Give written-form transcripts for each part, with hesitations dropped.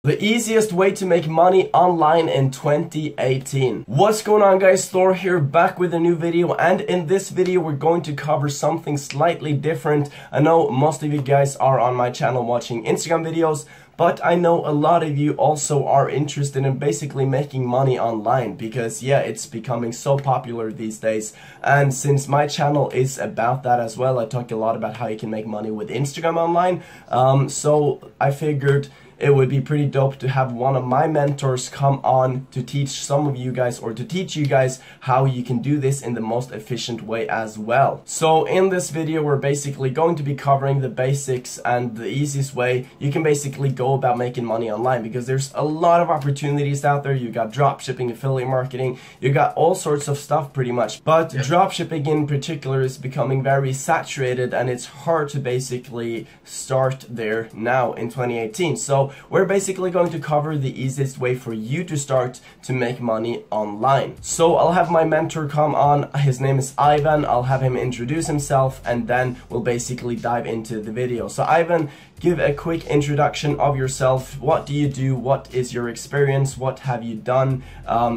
The easiest way to make money online in 2018. What's going on, guys? Thor here, back with a new video, and in this video we're going to cover something slightly different. I know most of you guys are on my channel watching Instagram videos, but I know a lot of you also are interested in basically making money online because yeah, it's becoming so popular these days. And since my channel is about that as well, I talk a lot about how you can make money with Instagram online. So I figured it would be pretty dope to have one of my mentors come on to teach some of you guys, or to teach you guys how you can do this in the most efficient way as well. So in this video we're basically going to be covering the basics and the easiest way you can basically go about making money online, because there's a lot of opportunities out there. You got dropshipping, affiliate marketing, you got all sorts of stuff pretty much, but dropshipping in particular is becoming very saturated and it's hard to basically start there now in 2018. So we're basically going to cover the easiest way for you to start to make money online. So I'll have my mentor come on. His name is Ivan. I'll have him introduce himself and then we'll basically dive into the video. So Ivan, give a quick introduction of yourself. What do you do? What is your experience? What have you done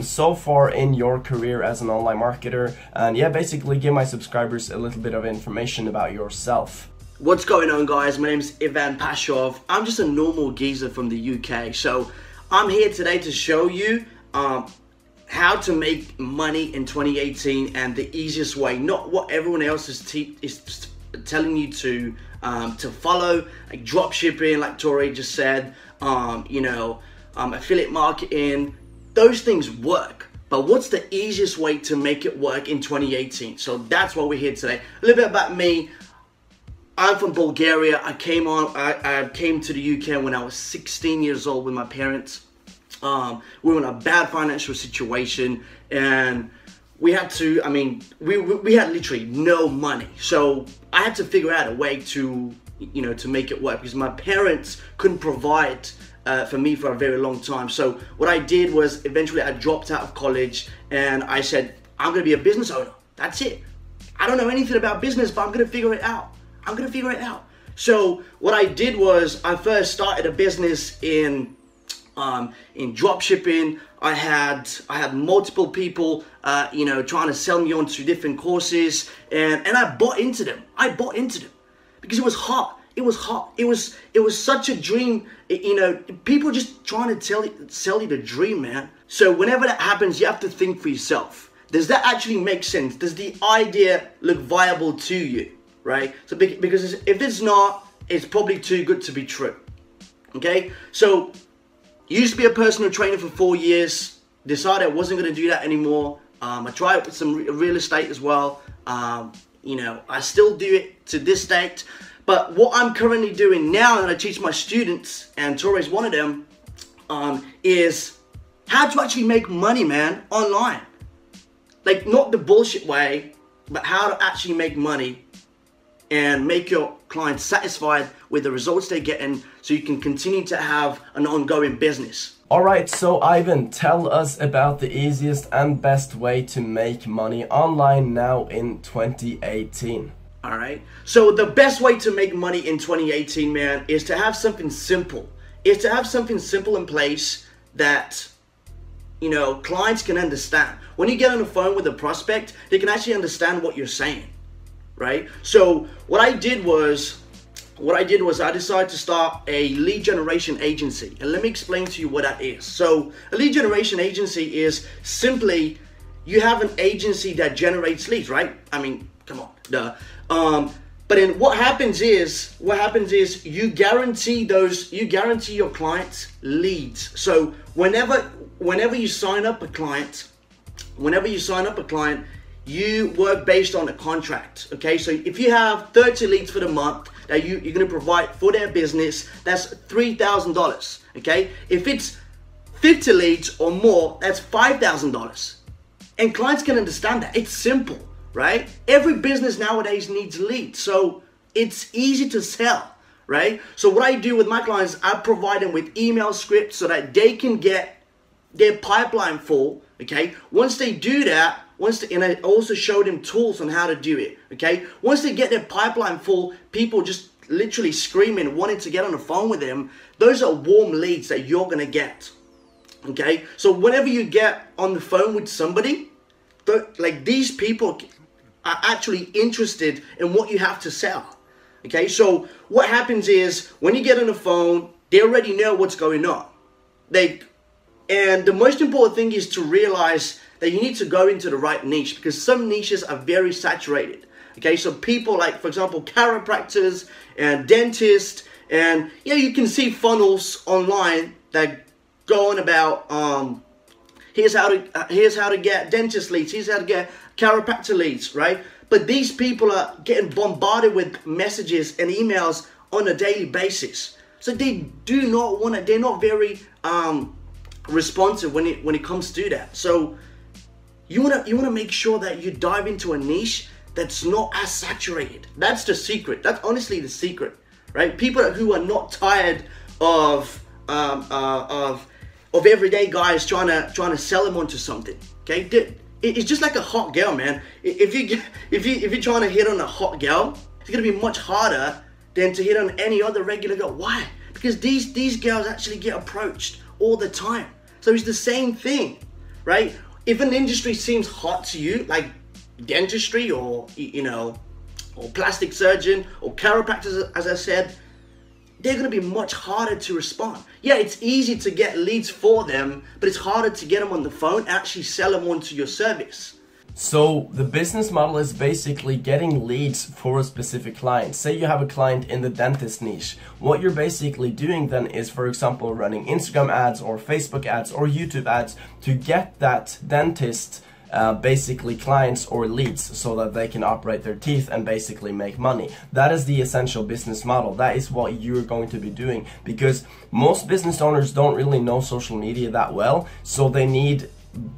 so far in your career as an online marketer? And yeah, basically give my subscribers a little bit of information about yourself. What's going on, guys? My name is Ivan Pashov. I'm just a normal geezer from the UK. So I'm here today to show you how to make money in 2018 and the easiest way, not what everyone else is telling you to follow, like drop shipping, like Tori just said, affiliate marketing. Those things work. But what's the easiest way to make it work in 2018? So that's why we're here today. A little bit about me. I'm from Bulgaria. I came to the UK when I was 16 years old with my parents. We were in a bad financial situation and we had to, we had literally no money. So I had to figure out a way to, to make it work because my parents couldn't provide for me for a very long time. So what I did was eventually I dropped out of college and I said, I'm gonna be a business owner. That's it. I don't know anything about business, but I'm gonna figure it out. So what I did was I first started a business in drop shipping. I had multiple people, trying to sell me onto different courses, and I bought into them. Because it was hot. It was such a dream. People just trying to sell you the dream, man. So whenever that happens, you have to think for yourself. Does that actually make sense? Does the idea look viable to you? Right? So because if it's not, it's probably too good to be true. Okay? So used to be a personal trainer for 4 years, decided I wasn't going to do that anymore. I tried with some real estate as well. I still do it to this date. But what I'm currently doing now, and I teach my students, and Tori's one of them, is how to actually make money, man, online. Like, not the bullshit way, but how to actually make money and make your clients satisfied with the results they're getting so you can continue to have an ongoing business. Alright, so Ivan, tell us about the easiest and best way to make money online now in 2018. Alright, so the best way to make money in 2018, man, is to have something simple. In place that, clients can understand. When you get on the phone with a prospect, they can actually understand what you're saying. Right? So what I did was I decided to start a lead generation agency. And let me explain to you what that is. So a lead generation agency is simply, you have an agency that generates leads, right? I mean, come on, duh. But then what happens is you guarantee your clients leads. So whenever you sign up a client, you work based on a contract, okay? So if you have 30 leads for the month that you're gonna provide for their business, that's $3,000, okay? If it's 50 leads or more, that's $5,000. And clients can understand that. It's simple, right? Every business nowadays needs leads, so it's easy to sell, right? So what I do with my clients, I provide them with email scripts so that they can get their pipeline full, okay? Once they do that, and I also show them tools on how to do it, okay? Once they get their pipeline full, people just literally screaming, wanting to get on the phone with them, those are warm leads that you're going to get. Okay, so whenever you get on the phone with somebody, like these people are actually interested in what you have to sell. Okay, so what happens is when you get on the phone, they already know what's going on. And the most important thing is to realize that you need to go into the right niche, because some niches are very saturated. Okay, so people like, for example, chiropractors and dentists, and yeah, you can see funnels online that go on about here's how to get dentist leads, here's how to get chiropractor leads, right? But these people are getting bombarded with messages and emails on a daily basis, so they do not want to. They're not very responsive when it comes to that. So you wanna make sure that you dive into a niche that's not as saturated. That's the secret. That's honestly the secret, right? People who are not tired of everyday guys trying to sell them onto something. Okay, it's just like a hot girl, man. If you're trying to hit on a hot girl, it's gonna be much harder than to hit on any other regular girl. Why? Because these girls actually get approached all the time. So it's the same thing, right? If an industry seems hot to you, like dentistry or or plastic surgeon or chiropractors, as I said, they're going to be much harder to respond. Yeah, it's easy to get leads for them, but it's harder to get them on the phone and actually sell them onto your service. So the business model is basically getting leads for a specific client. Say you have a client in the dentist niche. What you're basically doing then is, for example, running Instagram ads or Facebook ads or YouTube ads to get that dentist basically clients or leads, so that they can operate their teeth and basically make money. That is the essential business model. That is what you're going to be doing, because most business owners don't really know social media that well, so they need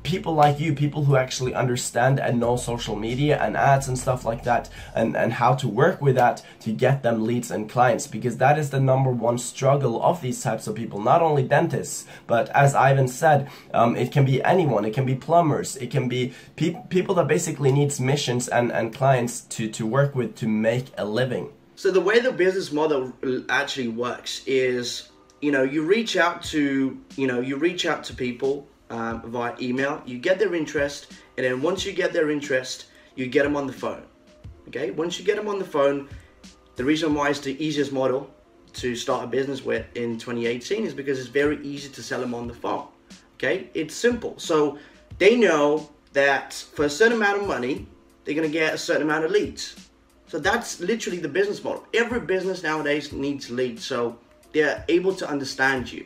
people like you, people who actually understand and know social media and ads and stuff like that, and how to work with that to get them leads and clients, because that is the #1 struggle of these types of people. Not only dentists, but as Ivan said, it can be anyone. It can be plumbers, it can be people that basically needs missions and clients to work with to make a living. So the way the business model actually works is, you reach out to people via email, you get their interest, and then once you get their interest, you get them on the phone. Okay, once you get them on the phone, the reason why it's the easiest model to start a business with in 2018 is because it's very easy to sell them on the phone. Okay, it's simple. So they know that for a certain amount of money, they're going to get a certain amount of leads. So that's literally the business model. Every business nowadays needs leads, so they're able to understand you.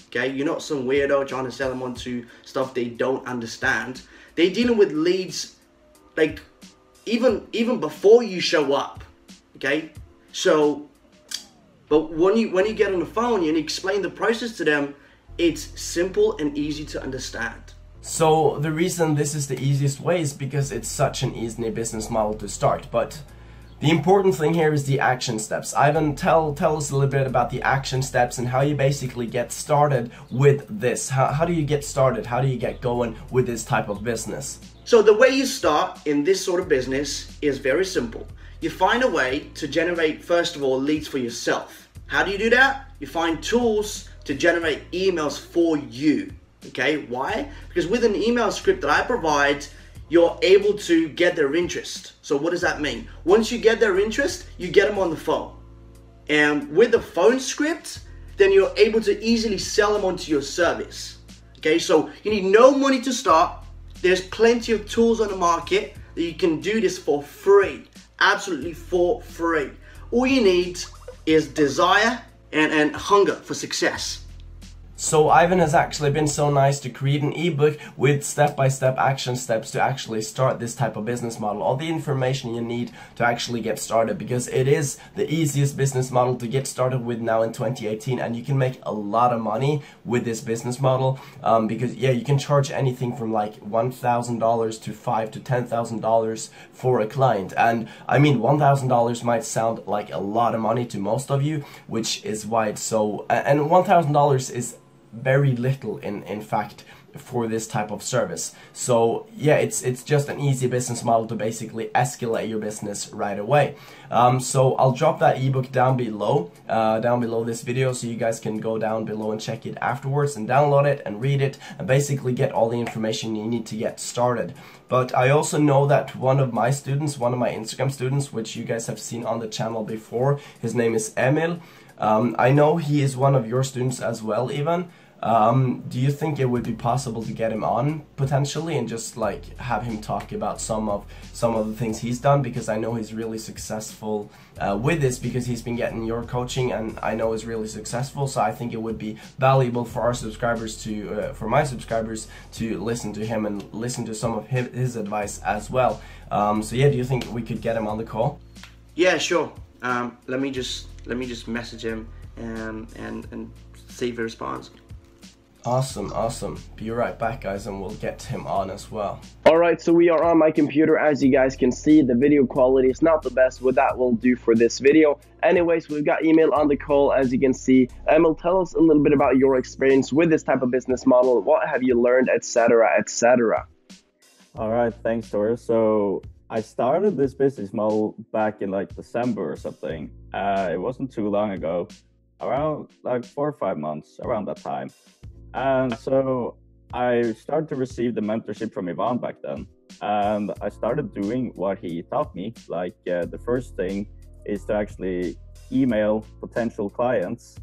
Okay, you're not some weirdo trying to sell them onto stuff they don't understand. They're dealing with leads like even before you show up. Okay, so but when you get on the phone and you explain the process to them, it's simple and easy to understand. So the reason this is the easiest way is because it's such an easy business model to start. But the important thing here is the action steps. Ivan, tell us a little bit about the action steps and how you basically get started with this. How do you get started? How do you get going with this type of business? So the way you start in this sort of business is very simple. You find a way to generate, first of all, leads for yourself. How do you do that? You find tools to generate emails for you. Okay, why? Because with an email script that I provide, you're able to get their interest. So what does that mean? Once you get their interest, you get them on the phone. And with the phone script, then you're able to easily sell them onto your service. Okay, so you need no money to start. There's plenty of tools on the market that you can do this for free. Absolutely for free. All you need is desire and hunger for success. So Ivan has actually been so nice to create an ebook with step-by-step action steps to actually start this type of business model. All the information you need to actually get started, because it is the easiest business model to get started with now in 2018, and you can make a lot of money with this business model, because yeah, you can charge anything from like $1,000 to $5,000 to $10,000 for a client. And I mean, $1,000 might sound like a lot of money to most of you, which is why it's so, and $1,000 is very little in fact for this type of service. So yeah, it's just an easy business model to basically escalate your business right away. So I'll drop that ebook down below this video, so you guys can go down below and check it afterwards and download it and read it and basically get all the information you need to get started. But I also know that one of my Instagram students, which you guys have seen on the channel before, his name is Emil. I know he is one of your students as well, Ivan. Do you think it would be possible to get him on potentially and just like have him talk about some of the things he's done? Because I know he's really successful with this, because he's been getting your coaching and I know is really successful. So I think it would be valuable for our subscribers to, for my subscribers to listen to him and listen to some of his advice as well. So yeah, do you think we could get him on the call? Yeah, sure. Let me just message him and see if he responds. Awesome. Be right back, guys, and we'll get him on as well. Alright, so we are on my computer. As you guys can see, the video quality is not the best, but that will do for this video. Anyways, we've got Emil on the call, as you can see. Emil, tell us a little bit about your experience with this type of business model. What have you learned, etc., etc.? Alright, thanks, Tor. So I started this business model back in like December or something. It wasn't too long ago, around like 4 or 5 months, around that time. And so I started to receive the mentorship from Ivan back then, and I started doing what he taught me. Like the first thing is to actually email potential clients.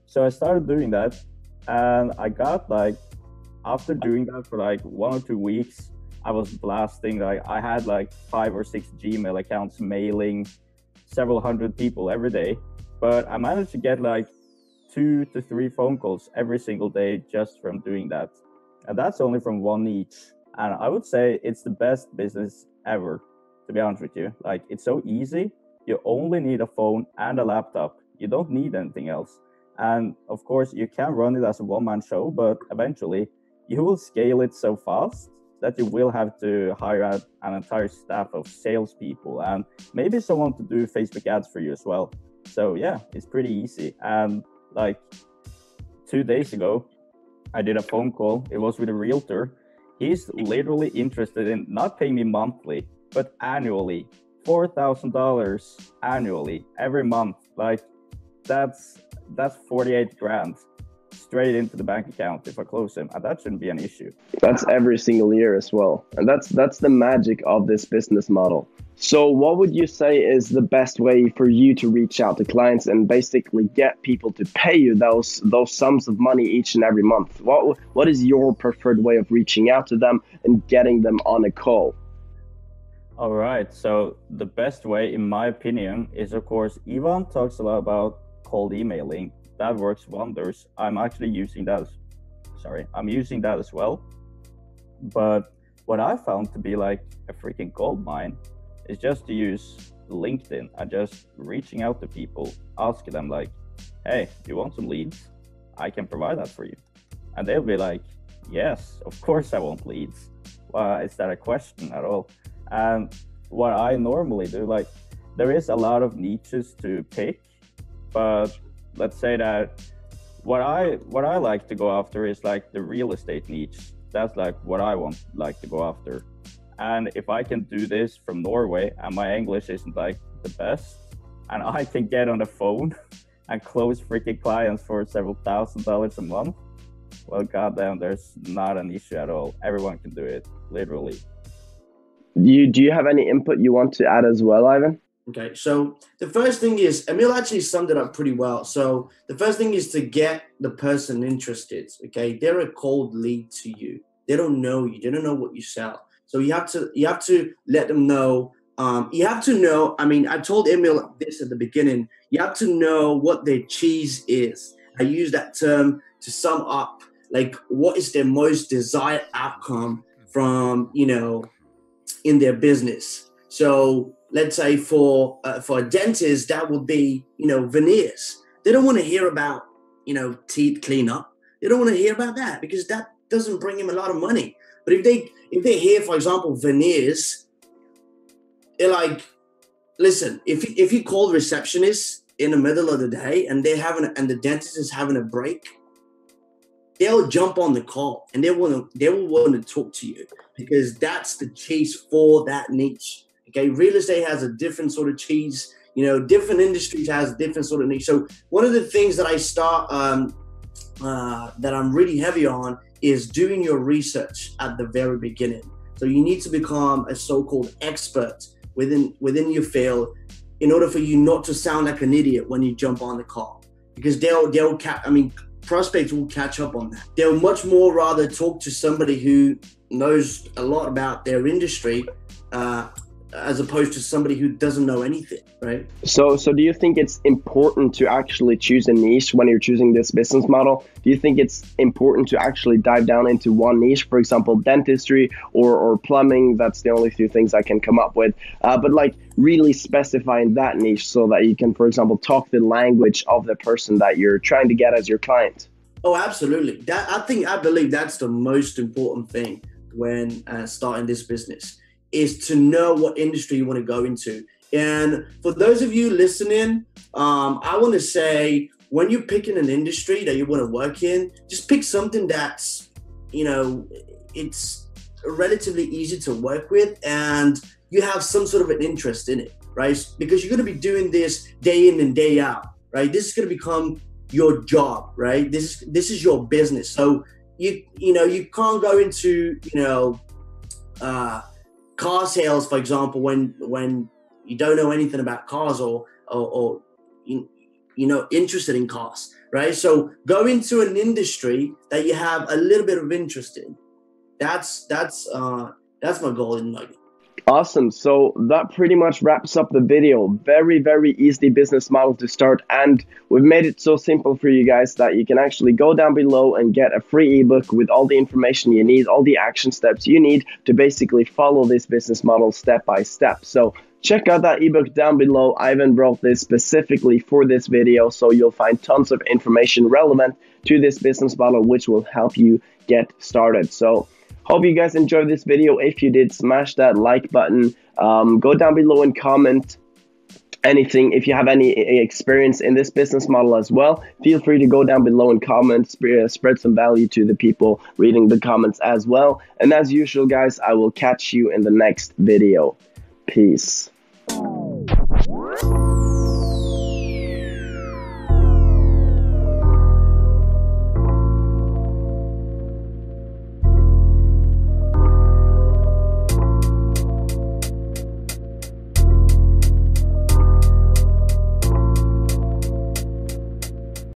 So I started doing that, and I got like, after doing that for like 1 or 2 weeks, I was blasting, like I had like 5 or 6 Gmail accounts mailing several hundred people every day, but I managed to get like 2 to 3 phone calls every single day just from doing that. And that's only from one niche. And I would say it's the best business ever, to be honest with you. Like, it's so easy. You only need a phone and a laptop. You don't need anything else. And of course, you can run it as a one-man show, but eventually you will scale it so fast that you will have to hire out an entire staff of salespeople and maybe someone to do Facebook ads for you as well. So yeah, it's pretty easy. And like 2 days ago, I did a phone call. It was with a realtor. He's literally interested in not paying me monthly, but annually, $4,000 annually every month. Like that's 48 grand straight into the bank account if I close him, and that shouldn't be an issue. That's every single year as well, and that's the magic of this business model. So what would you say is the best way for you to reach out to clients and basically get people to pay you those sums of money each and every month? What is your preferred way of reaching out to them and getting them on a call? All right, so the best way, in my opinion, is of course, Ivan talks a lot about cold emailing. That works wonders. I'm actually using that as well. But what I found to be like a freaking gold mine is just to use LinkedIn and just reaching out to people, asking them like, hey, do you want some leads? I can provide that for you. And they'll be like, yes, of course I want leads. Is that a question at all? And what I normally do, like, there is a lot of niches to pick, but let's say that what I like to go after is like the real estate niche. That's like what I like to go after. And if I can do this from Norway and my English isn't like the best, and I can get on the phone and close freaking clients for several $1,000s a month, well, goddamn, there's not an issue at all. Everyone can do it, literally. Do you have any input you want to add as well, Ivan? Okay, so the first thing is, Emil actually summed it up pretty well. So the first thing is to get the person interested, okay? They're a cold lead to you. They don't know you. They don't know what you sell. So you have to let them know. You have to know, I mean, I told Emil this at the beginning. You have to know what their cheese is. I use that term to sum up, like, what is their most desired outcome from, in their business. So let's say for a dentist, that would be, veneers. They don't want to hear about, teeth cleanup. They don't want to hear about that because that doesn't bring him a lot of money. But if they hear, for example, veneers, they're like, listen, if you call the receptionist in the middle of the day and the dentist is having a break, they'll jump on the call and they will want to talk to you because that's the chase for that niche. Okay, real estate has a different sort of chase. You know, different industries has different sort of niche. So one of the things that I start that I'm really heavy on is doing your research at the very beginning. So you need to become a so-called expert within your field in order for you not to sound like an idiot when you jump on the call, because prospects will catch up on that. They'll much more rather talk to somebody who knows a lot about their industry as opposed to somebody who doesn't know anything, right? So do you think it's important to actually choose a niche when you're choosing this business model? Do you think it's important to actually dive down into one niche, for example, dentistry or plumbing? That's the only two things I can come up with. But like really specifying that niche so that you can, for example, talk the language of the person that you're trying to get as your client. Oh, absolutely. I believe that's the most important thing when starting this business, is to know what industry you want to go into. And for those of you listening, I want to say, when you're picking an industry that you want to work in, just pick something that's, you know, it's relatively easy to work with and you have some sort of an interest in it, right? Because you're going to be doing this day in and day out, right? This is going to become your job, right? This is your business. So you can't go into, car sales, for example, when you don't know anything about cars or interested in cars, right? So go into an industry that you have a little bit of interest in. That's my goal in life. Awesome. So that pretty much wraps up the video. Very, very easy business model to start. And we've made it so simple for you guys that you can actually go down below and get a free ebook with all the information you need, all the action steps you need to basically follow this business model step by step. So check out that ebook down below. Ivan wrote this specifically for this video, so you'll find tons of information relevant to this business model, which will help you get started. So hope you guys enjoyed this video. If you did, smash that like button. Go down below and comment anything. If you have any experience in this business model as well, feel free to go down below and comment, spread some value to the people reading the comments as well. And as usual, guys, I will catch you in the next video. Peace.